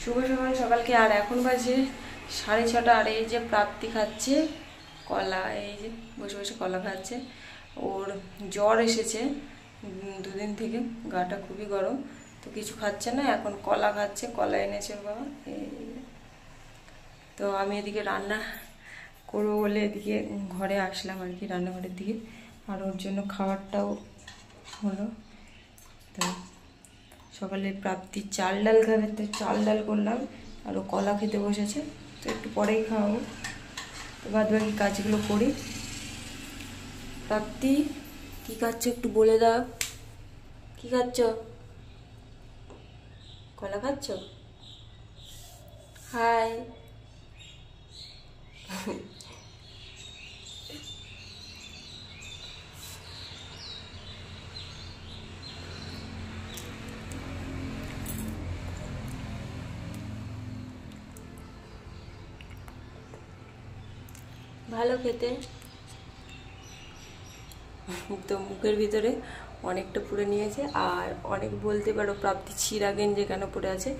শুভ সকাল সকালকে। আর এখন বাজে 6:30। আর এই যে প্রাপ্তি খাচ্ছে কলা, এই যে বসে বসে কলা খাচ্ছে। ওর জ্বর এসেছে দুদিন থেকে, গাটা খুবই গরম, তো কিছু খাচ্ছে না, এখন কলা খাচ্ছে। কলা এনেছে ওর বাবা। তো আমি এদিকে রান্না করবো বলে এদিকে ঘরে আসলাম আর কি, রান্নাঘরের দিকে। আর ওর জন্য খাবারটাও হলো। তো সকালে প্রাপ্তি চাল ডাল খাবে, তো চাল ডাল করলাম। আর ও কলা খেতে বসেছে, তো একটু পরেই খাওয়াবো। তো বাদ বাকি কাজগুলো করি। প্রাপ্তি কী খাচ্ছ একটু বলে দাও। কী খাচ্ছ? কলা খাচ্ছ? হাই। ভালো খেতে। তো মুখের ভিতরে অনেকটা পুড়ে নিয়েছে। আর অনেক বলতে পারো প্রাপ্তি ছিঁড়া গেঞ্জি কেন পড়ে আছে,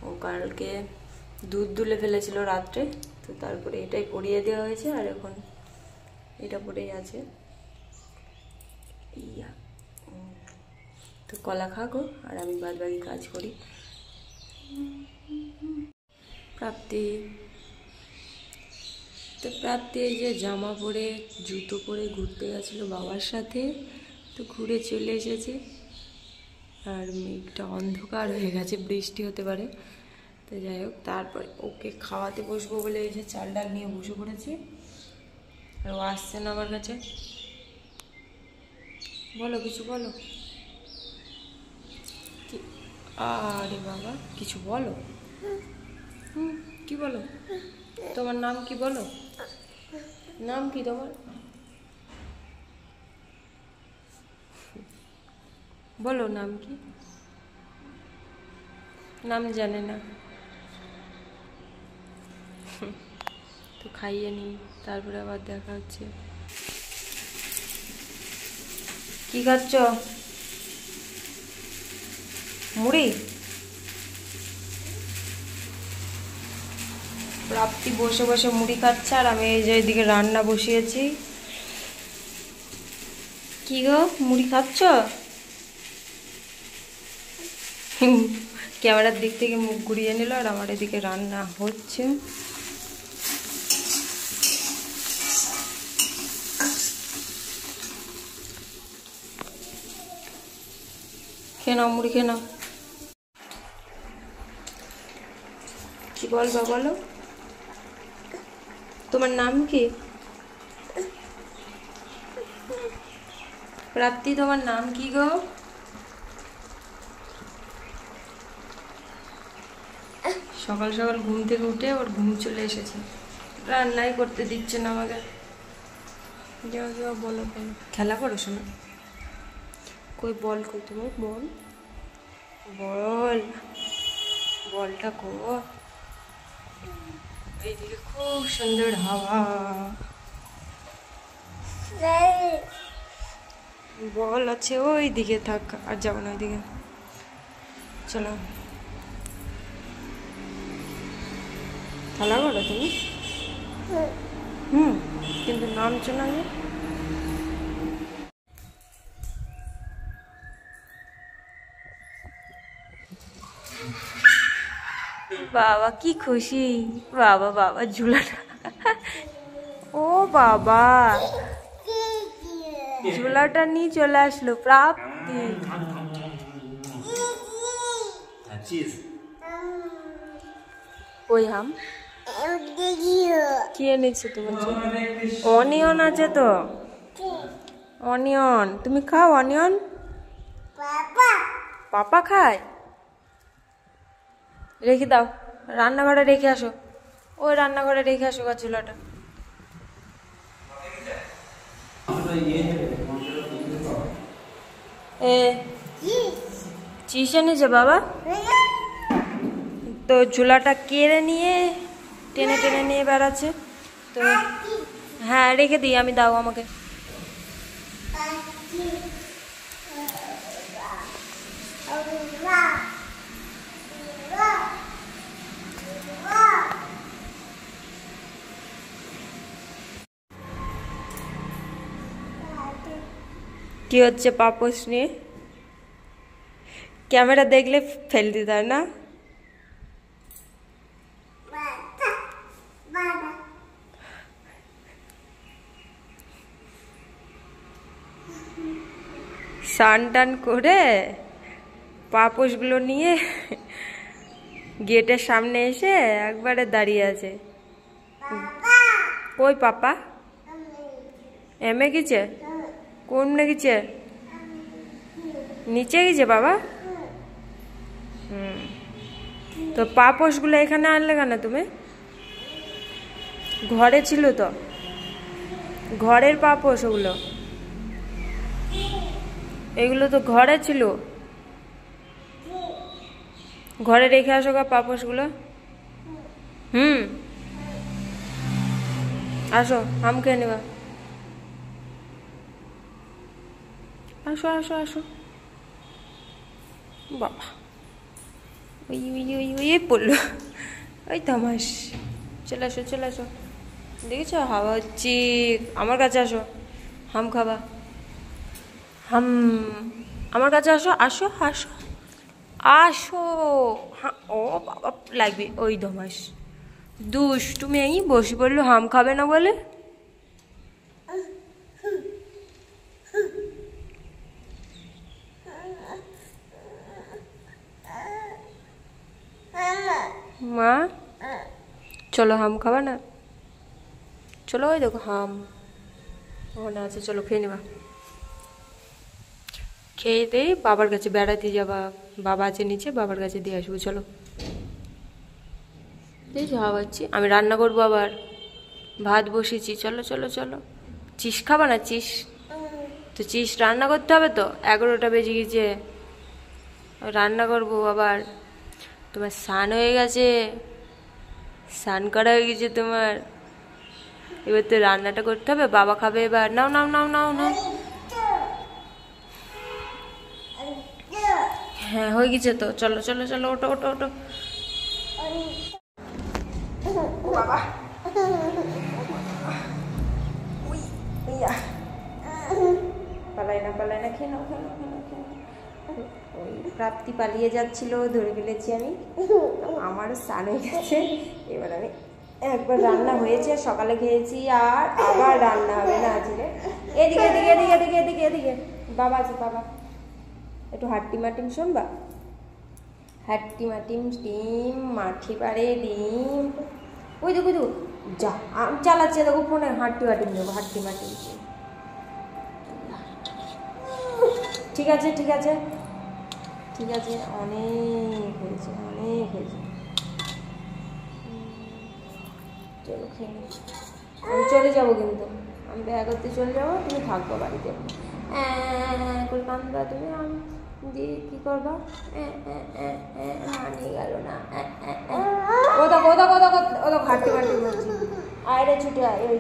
ও কালকে দুধ দুলে ফেলেছিল রাত্রে, তো তারপরে এটাই পরিয়ে দেওয়া হয়েছে। আর এখন এটা পরেই আছে। ইয়া তো কলা খাগো, আর আমি বাদ বাকি কাজ করি। প্রাপ্তি তো প্রাপ্তি এই যে জামা পরে জুতো পরে ঘুরতে গেছিলো বাবার সাথে, তো ঘুরে চলে এসেছে। আর মেঘটা অন্ধকার হয়ে গেছে, বৃষ্টি হতে পারে। তো যাই হোক, তারপরে ওকে খাওয়াতে বসবো বলে এই যে চাল ডাল নিয়ে বসে পড়েছি। আর ও আসছে না আমার কাছে। বলো কিছু, বলো। আরে বাবা, কিছু বলো। কি বলো? তোমার নাম কি বলো? নাম কি তোমার? বলো নাম কি? নাম জানে না। তো খাইয়ে নি, তারপরে আবার দেখা হচ্ছে। কি খাচ্ছ? মুড়ি? প্রাপ্তি বসে বসে মুড়ি খাচ্ছে, আর আমি এই যে এদিকে রান্না বসিয়েছি। কি গো, মুড়ি খাচ্ছ? ক্যামেরার দিক থেকে মুখ ঘুরিয়ে নিল। আর আমার এদিকে রান্না হচ্ছে। খেয়ে নাও, মুড়ি খেয়ে নাও। কি বলবা বলো? তোমার নাম কি? প্রাপ্তি তোমার নাম কি গো? সকাল সকাল ঘুম থেকে উঠে ওর ঘুম চলে এসেছে, রান্নাই করতে দিচ্ছে না আমাকে। বলো বলো, খেলা করো শোনো। কই বল, কই তোমার বল, বল বলটা কো। এইদিকে খুব সুন্দর হাওয়া। বল আছে ওই দিকে, থাক, আর যাবো না ওইদিকে। চলো, খেলা করো তুমি। কিন্তু নামছো না যে। বাবা কি খুশি, বাবা বাবা ঝুলাটা। ও বাবা, ঝুলাটা নিয়ে চলে আসলো প্রাপ্তি। ওই হাম কি এনেছো তোমার জন্য? অনিয়ন আছে তো, অনিয়ন। তুমি খাও অনিয়ন? পাপা খায়? রেখে দাও, রান্নাঘরে রেখে আসো। ওই রান্নাঘরে রেখে আসো গা ঝুলাটা। চিজ এনেছে বাবা, তো ঝুলাটা কেড়ে নিয়ে টেনে টেনে নিয়ে বেড়াচ্ছে। তো হ্যাঁ রেখে দিই আমি, দাও আমাকে। কি হচ্ছে পাপোশ নিয়ে? ক্যামেরা দেখলে ফেল দিতে হয় না? স্নান টান করে পাপোশগুলো নিয়ে গেটের সামনে এসে একবারে দাঁড়িয়ে আছে। কই পাপা? এমে গেছে? কোন গেছে? নিচে গেছে বাবা? তো পাপোশগুলো এখানে আনলে কেন তুমি? ঘরে ছিল তো, ঘরের পাপোশ ওগুলো, এগুলো তো ঘরে ছিল। ঘরে রেখে আসো গা পাপোশগুলো। আসো, আম খেয়ে নেবা। আসো আসো আসো বাবা, ওই ওই ওই ওই পড়লো, ওই তামাশ। চলে আসো চলে আসো, দেখেছো হাওয়া হচ্ছে। আমার কাছে আসো, হাম খাবা। হাম, আমার কাছে আসো আসো আসো আসো। হ্যাঁ, ও বাবা লাগবে ওই ধমাস। তুমি এই বসে পড়লো হাম খাবে না বলে। মা চলো হাম খাবা না? চলো, ওই দেখো হাম ওখানে আছে, চলো খেয়ে নেবা। খেয়ে দিয়ে বাবার কাছে বেড়াতে যাবা, বাবা আছে নিচে, বাবার কাছে দিয়ে আসবো। চলো, দেখছি হাওয়াচ্ছি। আমি রান্না করবো, আবার ভাত বসেছি। চলো চলো চলো। চিস খাবা না? চিস তো, চিস রান্না করতে হবে তো। 11টা বেজে গেছে, রান্না করবো আবার। তোমার স্নান হয়ে গেছে, স্নান করা হয়ে গেছে তোমার, এবার তো রান্নাটা করতে হবে। বাবা খাবে এবার। নাও নাও নাও নাও নাও। হ্যাঁ হয়ে গেছে তো, চলো চলো চলো, ওটো ওটো ওটো। বাবা পালাই না পালাই না, খেয়ে নাও খেয়ে নাও খেয়ে নাও খেয়ে নাও। ওই প্রাপ্তি পালিয়ে যাচ্ছিল, ধরে ফেলেছি আমি। আমারও স্নান হয়ে গেছে, এবার আমি একবার রান্না হয়েছে, সকালে খেয়েছি, আর আবার রান্না হবে না আজকে। এদিকে এদিকে এদিকে এদিকে এদিকে এদিকে, বাবা আছে বাবা। একটু হাট্টি মাটিম শোনবা? হাট্টি মাটিম ডিম, মাঠি পাড়ে ডিম। ওই দেখো দেখো, যা আমি চালাচ্ছি দেখো ফোনে, হাট্টি মাটিম দেবো, হাট্টি মাটিম। ঠিক আছে ঠিক আছে ঠিক আছে, অনেক হয়েছে অনেক হয়েছে। চলো খেয়ে নি। আমি চলে যাবো কিন্তু, আমি দেখা করতে চলে যাবো, তুমি থাকবো বাড়িতে। করে কান্দবা তুমি, আমি দিয়ে কী করবা? মানিয়ে গেল না। ও দেখো ও দেখো ও দেখো ও দেখো, হাঁটতে হাঁটতে বলছি। আয় রে ছুটে আয়, ওই